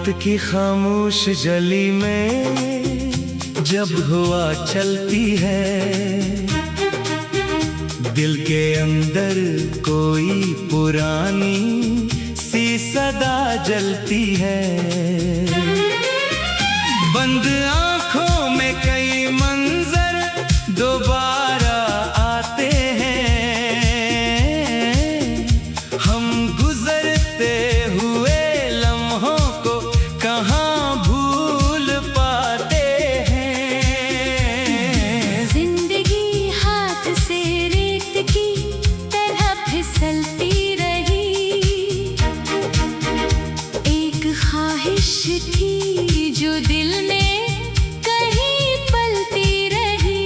वक्त की खामोश गली में जब हवा चलती है, दिल के अंदर कोई पुरानी सी सदा जलती है। बंद आंखों में कई मंजर दोबारा आते हैं, हम गुजरते हुए लम्हों को कहाँ भूल पाते हैं। जिंदगी हाथ से रेत की तरह फिसलती रही, एक ख्वाहिश थी जो दिल में कहीं पलती रही।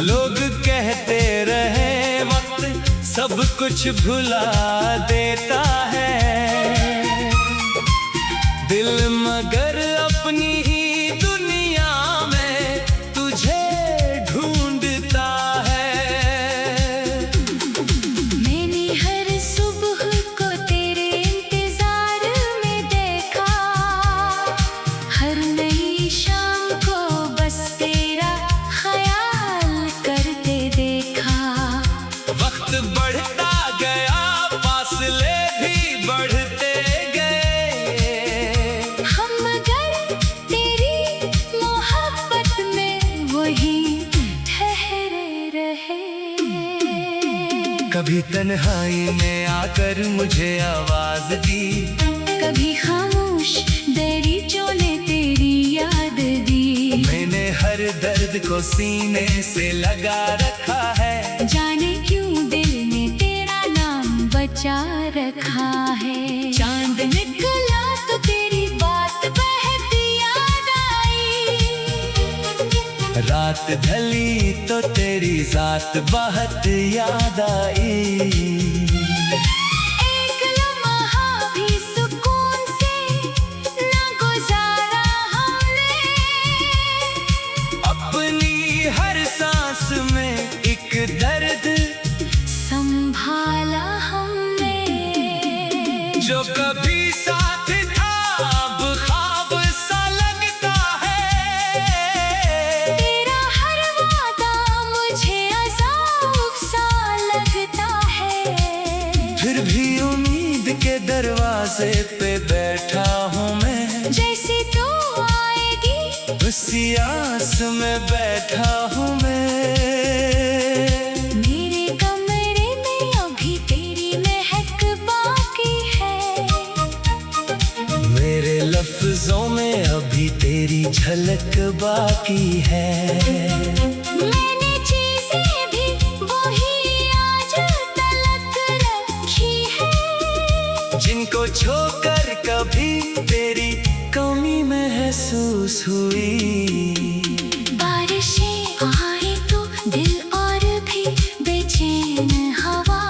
लोग कहते रहे वक्त सब कुछ भुला देता है, दिल मगर अपनी ही दुनिया में तुझे ढूंढता है। मैंने हर सुबह को तेरे इंतजार में देखा, हर नई शाम को बस तेरा ख्याल करते देखा। वक्त बढ़ता गया, फासले भी बढ़ते गए, हम मगर तेरी मोहब्बत में वही ठहरे रहे। कभी तन्हाई में आकर मुझे आवाज दी, कभी खामोश दरीचों ने तेरी याद दी। मैंने हर दर्द को सीने से लगा रखा है, जाने क्यों दिल ने तेरा नाम बचा रखा है। चांद निकला तो तेरी बात बहती याद आई, रात ढली तो तेरी जात बहुत याद आई। एक लम्हा भी सुकून से न गुजारा हमने, अपनी हर सांस में एक दर्द संभाला हमने। जो कभी साथ था अब ख्वाब सा लगता है, तेरा हर वादा मुझे अज़ाब सा लगता है। फिर भी उम्मीद के दरवाजे पे बैठा हूँ मैं, जैसे तू आएगी उसी आस में बैठा हूँ मैं। मेरे कमरे में अभी तेरी महक बाकी है, मेरे लफ्जों में अभी तेरी झलक बाकी है। मैंने चीजें भी वही आज तलक रखी है, जिनको छोकर कभी तेरी कमी महसूस हुई। बारिशें आए तो दिल और भी बेचैन हवा,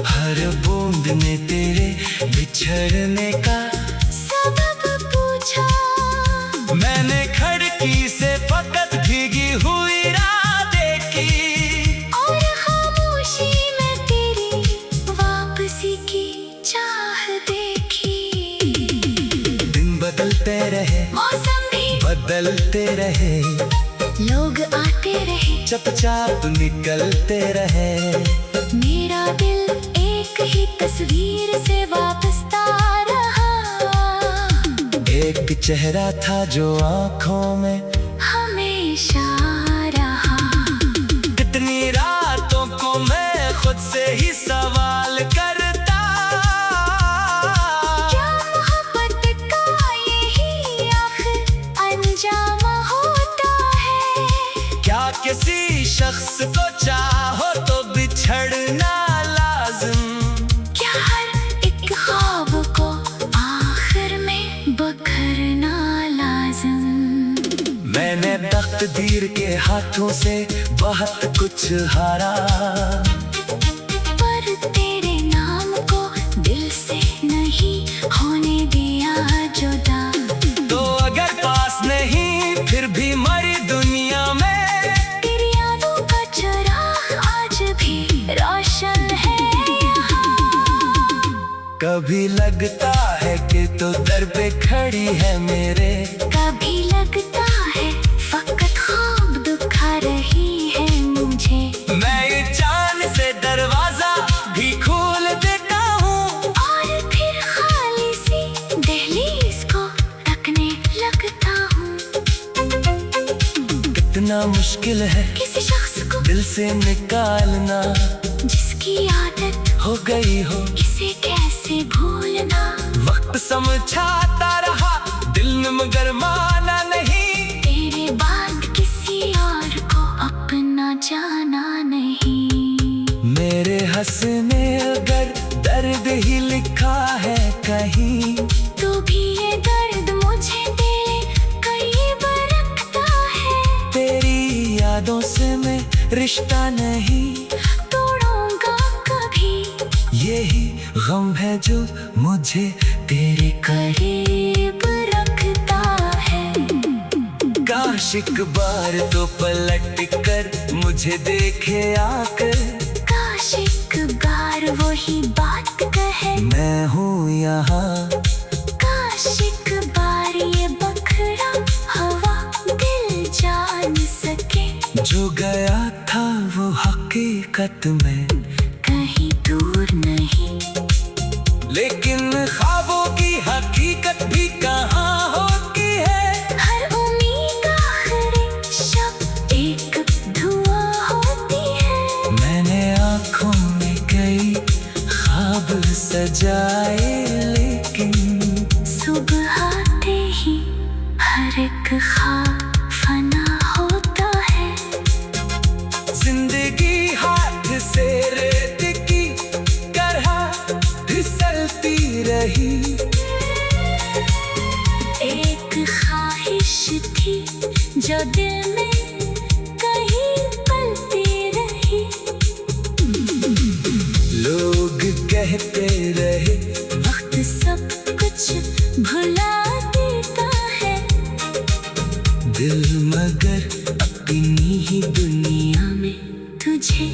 हर बूंद ने तेरे बिछड़ने का सबब पूछा। मैंने खिड़की से फकत भीगी हुई राह देखी, और खामोशी में तेरी वापसी की चाह देखी। दिन बदलते रहे, मौसम भी बदलते रहे, लोग आते रहे, चुपचाप निकलते रहे। मेरा दिल एक ही तस्वीर से वाबस्ता रहा। एक चेहरा था जो आंखों में हमेशा रहा। कितनी रातों को मैं खुद से ही सवाल करता, क्या मोहब्बत का यही आखिर अंजाम होता है? क्या किसी शख्स को चाहो तो बिछड़ना लाज़िम? क्या हर एक ख्वाब को आखिर में बखरना लाज़िम? मैंने तकदीर के हाथों से बहुत कुछ हारा, पर तेरे नाम को दिल से नहीं होने दिया जुदा। तो अगर पास नहीं फिर भी मरी दुनिया में, तेरी यादों का चराग आज भी रोशन है यहाँ। कभी कभी लगता है कि तो दर पे खड़ी है मेरे, कभी लगता है फकत ख्वाब दिखा रही है मुझे। मैं ये चांद से दरवाजा भी खोल देता हूँ और फिर खाली सी दहलीज को तकने लगता हूँ। कितना मुश्किल है किसी शख्स को दिल से निकालना, जिसकी आदत हो गई हो इसे कैसे भूलना। वक्त समझाता रहा दिल ने मगर माना नहीं, तेरे बाद किसी और को अपना जाना नहीं। मेरे हंसने अगर दर्द ही लिखा है कहीं, तो भी ये दर्द मुझे तेरे करीब रखता है। तेरी यादों से मैं रिश्ता नहीं तोड़ूंगा कभी, यही गम है जो मुझे तेरे करीब रखता है। काश एक बार तो पलट कर मुझे देखे आकर, काश एक बार वही बात कहे, मैं हूँ यहाँ। काश एक बार ये बखरा हवा दिल जान सके, जो गया था वो हकीकत में कहीं दूर नहीं। लेकिन ख्वाबों की हकीकत भी कहाँ होती है। हर उम्मीद आखिरी शब एक धुआं होती है। मैंने आँखों में कई ख्वाब सजाए, लेकिन सुबह आते ही हर एक ख्वाब फना होता है। जिंदगी हाथ से रेत की तरह फिसलती रही। एक ख्वाहिश थी जो दिल में कहीं पलती रही। लोग कहते रहे वक्त सब कुछ भुला देता है, दिल मगर अपनी ही दुनिया में तुझे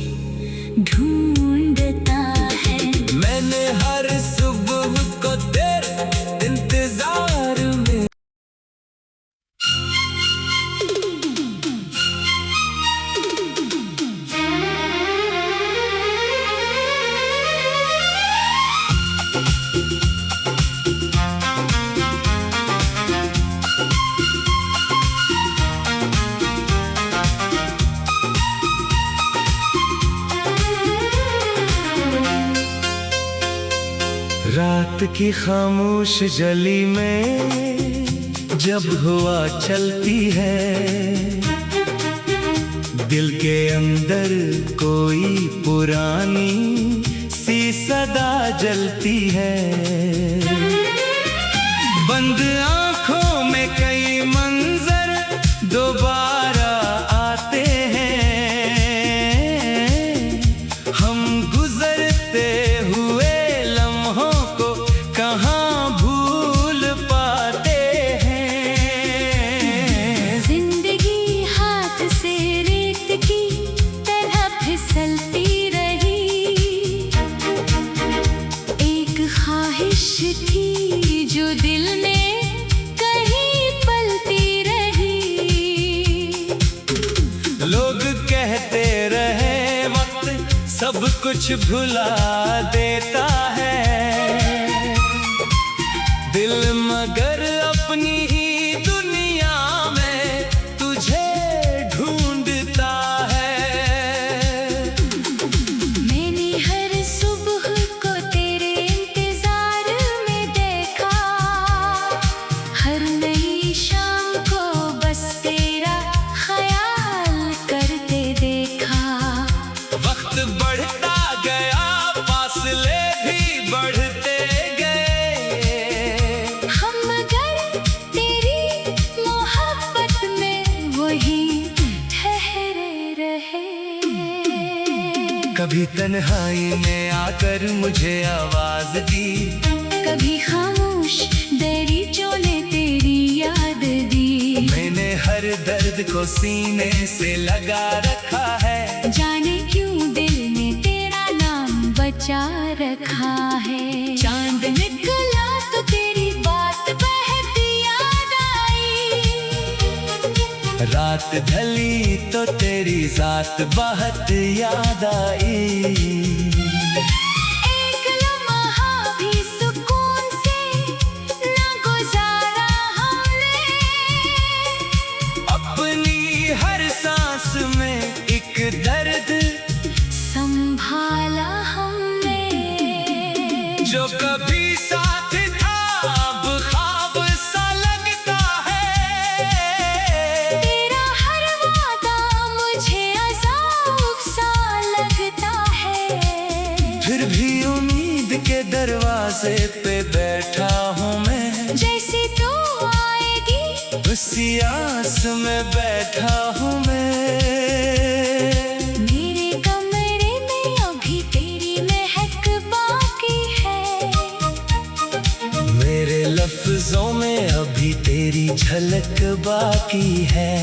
ढूंढता है। मैंने हर सुबह को तेरे इंतजार में रात की खामोश गली में जब हवा चलती है, दिल के अंदर कोई पुरानी सी सदा जलती है। बंद आंखों में कई मंजर दोबारा आते हैं, हम गुजरते हुए लम्हों को कहाँ भूल पाते हैं। जिंदगी हाथ से रेत की तरह फिसलती रही। एक ख्वाहिश थी जो दिल में कहीं पलती रही। लोग कहते रहे वक्त सब कुछ भुला देता है, दिल मगर अपनी ही दुनिया में तुझे ढूंढता है। मैंने हर सुबह को तेरे इंतजार में देखा, हर नई शाम को बस तेरा ख्याल करते देखा। वक्त बढ़ता गया, फासले भी बढ़ते गए, हम मगर तेरी मोहब्बत में वही ठहरे रहे। कभी तन्हाई में आकर मुझे आवाज दी, कभी खामोश दरीचों ने तेरी याद दी। मैंने हर दर्द को सीने से लगा रखा है, जाने क्यों दिल ने तेरा नाम बचा रखा है। चांद रात ढली तो तेरी जात बहुत याद आई। एक लम्हा भी सुकून से न गुजारा हमने, अपनी हर सांस में एक दर्द संभाला हमने। जो कभी साथ था अब ख्वाब सा लगता है। तेरा हर वादा मुझे अज़ाब सा लगता है। फिर भी उम्मीद के दरवाजे पे बैठा हूँ मैं, जैसी तू आएगी उसी आस में बैठा हूँ मैं। मेरे कमरे में अभी तेरी महक बाकी है। मेरे लफ्जों में अभी तेरी झलक बाकी है।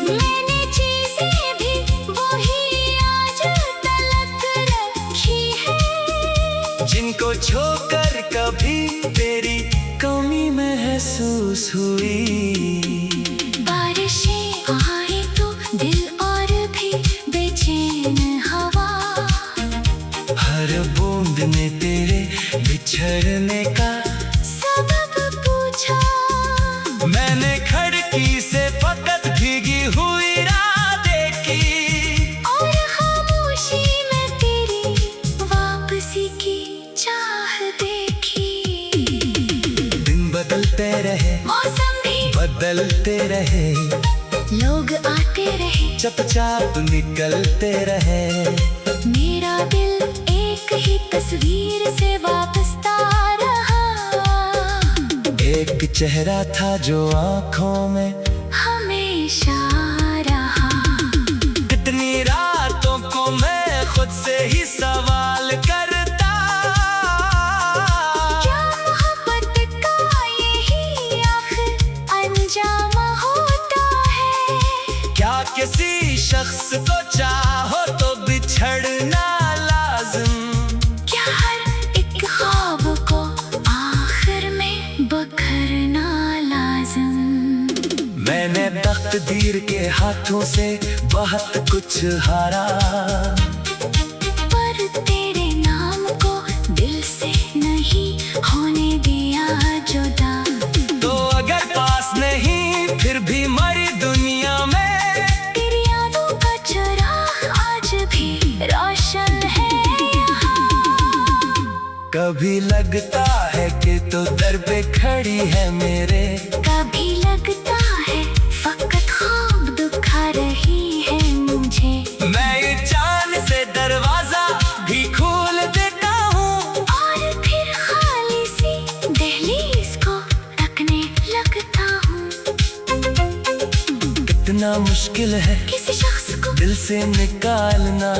मैंने चीजें भी वही आज तलक रखी है, जिनको छोकर कभी तेरी कमी महसूस हुई। बारिशें आए तो दिल और भी बेचैन हवा। हर बूंद ने तेरे बिछड़ने का सबब पूछा, मैंने खिड़की से फकत भीगी हुई राह देखी। और खामोशी में तेरी वापसी की चाह देखी। दिन बदलते रहे, मौसम भी बदलते रहे, लोग आते रहे, चुपचाप निकलते रहे। मेरा दिल एक ही तस्वीर से वापसता रहा। एक चेहरा था जो आंखों में हमेशा रहा। कितनी रातों को मैं खुद से ही सवाल करता, क्या मोहब्बत का यही आखिर अंजाम होता है? क्या किसी शख्स को चाहो तो बिछड़ना लाज़िम? क्या हर एक ख्वाब को आखिर में बखरना लाज़िम? मैंने तकदीर के हाथों से बहुत कुछ हारा, पर तेरे नाम को दिल से नहीं होने दिया जुदा। तो अगर पास नहीं फिर भी मरी दुनिया में, तेरी यादों का चराग आज भी रोशन है यहाँ। कभी लगता है कि तो दर पे खड़ी है मेरे, कभी लगता है फकत ख्वाब दुखा रही है मुझे। मैं ये चांद से दरवाजा भी खोल देता हूँ, और फिर खाली सी दहलीज को तकने लगता हूँ। कितना मुश्किल है किसी शख्स को दिल से निकालना,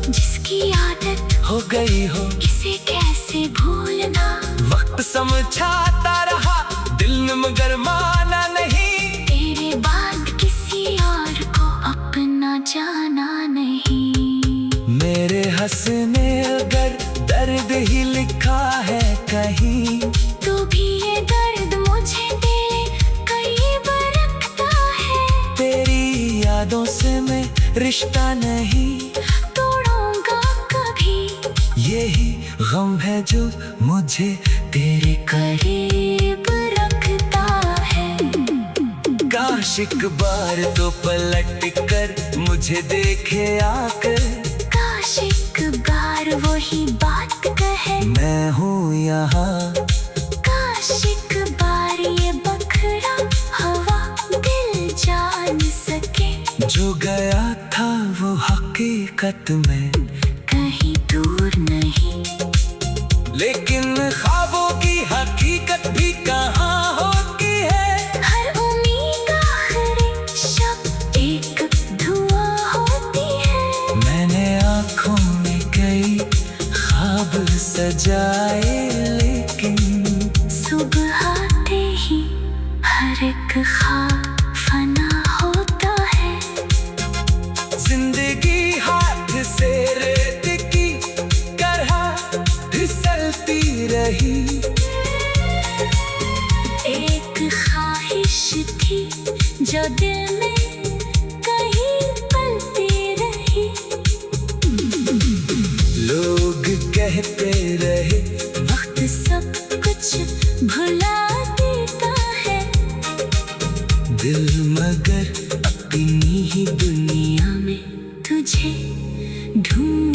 जिसकी आदत हो गई हो किसे कैसे भूलना। वक्त समझाता रहा दिल ने मगर माना नहीं। तेरे बाद किसी और को अपना जाना नहीं। मेरे हंसने अगर दर्द ही लिखा है कहीं, तो भी ये दर्द मुझे तेरे करीब रखता है। तेरी यादों से मैं रिश्ता नहीं तोड़ूंगा कभी, यही गम है जो मुझे तेरे करीब रखता है। काश एक बार तो पलट कर मुझे देखे आकर, काश एक बार वही बात कहे, मैं हूँ यहाँ। काश एक बार ये बखरा हवा दिल जान सके। जो गया था वो हकीकत में कहीं दूर नहीं, लेकिन ख्वाबों की हकीकत भी कहाँ होती है। हर उम्मीद आखिरी शब एक धुआं होती है। मैंने आँखों में कई ख्वाब सजाए, लेकिन सुबह आते ही हर एक ख्वाब फना होता है। जिंदगी हाथ से रेत की तरह फिसलती रही। एक ख्वाहिश थी जो दिल में कहीं पलती रही। लोग कहते रहे वक्त सब कुछ भुला देता है, दिल मगर अपनी ही दुनिया में तुझे ढूंढ